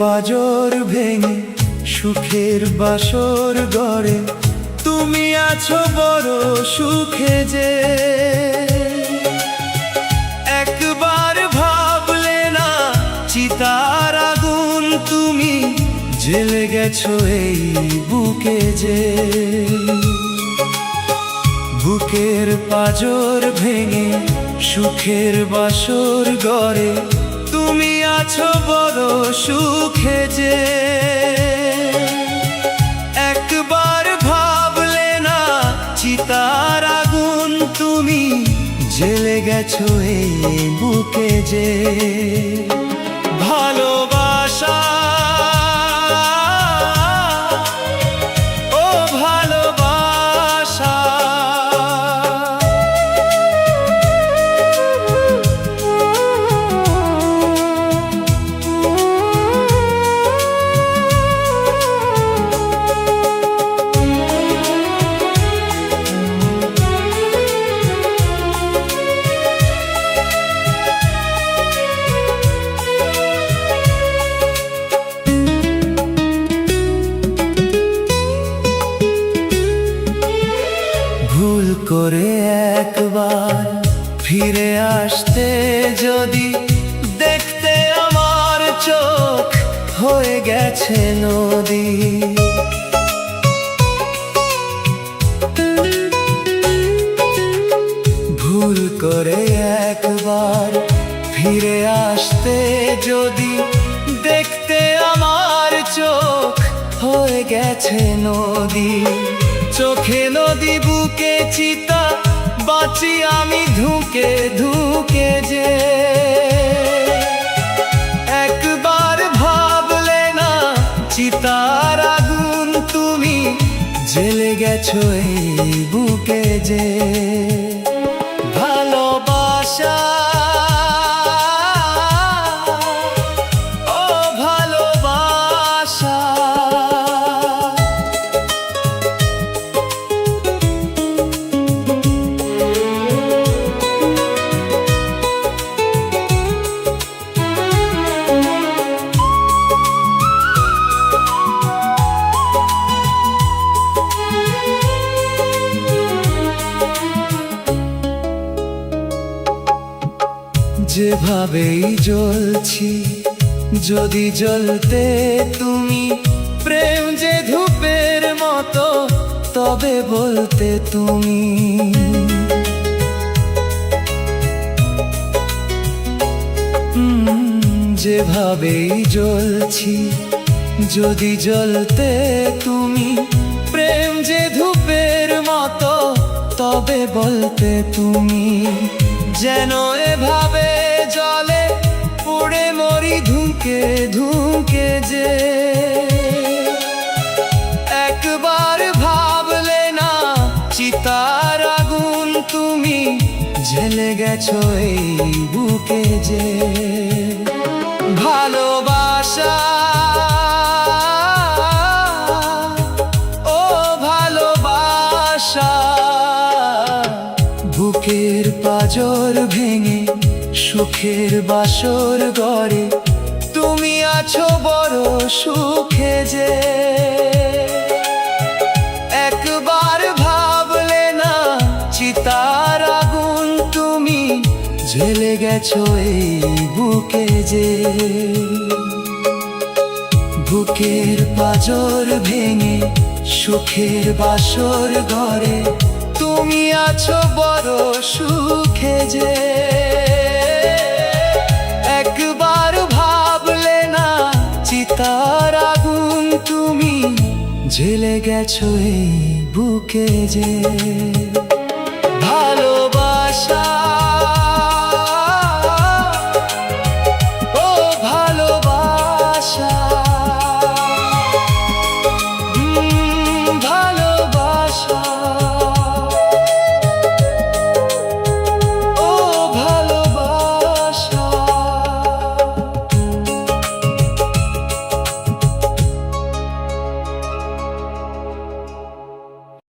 পাঁজর ভেঙে সুখের বাসর গড়ে তুমি আছো বড় সুখে যে। একবার ভাবলে না চিতার আগুন তুমি জ্বেলে গেছো এই বুকে যে। বুকের পাঁজর ভেঙে সুখের বাসর গড়ে তুমি আছো বড় সুখে যে। একবার ভাবলে না চিতার আগুন তুমি জ্বেলে গেছো এই বুকে যে। ভালোবাসা ও ভালোবাসা ভুল করে একবার ফিরে আসতে যদি দেখতে আমার চোখ হয়ে গেছে নদী। ভুল করে একবার ফিরে আসতে যদি দেখতে আমার চোখ হয়ে গেছে নদী। চোখে নদী বুকে চিতা বাঁচি আমি ধুকে ধুকে যে। একবার ভাবলে না চিতার আগুন তুমি জ্বেলে গেছো এই বুকে যে। ভালোবাসা ও ভালোবাসা যেভাবেই জ্বলছি যদি জ্বলতে তুমি প্রেম যে ধূপের মতো তবে বলতে তুমি। যেভাবেই জ্বলছি যদি জ্বলতে তুমি প্রেম যে ধূপের মতো তবে বলতে তুমি। যেন এভাবে জলে পুড়ে মরি ধুকে ধুকে যে। একবার ভাবলে না চিতার আগুন তুমি জ্বেলে গেছো এই বুকে যে। ভালোবাসা ও ভালোবাসা বুকের পাঁজর ভেঙে সুখের বাসর গড়ে তুমি আছো বড় সুখে যে। একবার ভাবলে না চিতার আগুন তুমি জ্বেলে গেছো এই বুকে যে। বুকের পাঁজর ভেঙে সুখের বাসর গড়ে তুমি আছো বড় সুখে যে। একবার ভাবলে না চিতার আগুন তুমি জ্বেলে গেছো এই বুকে যে। ভালোবাসা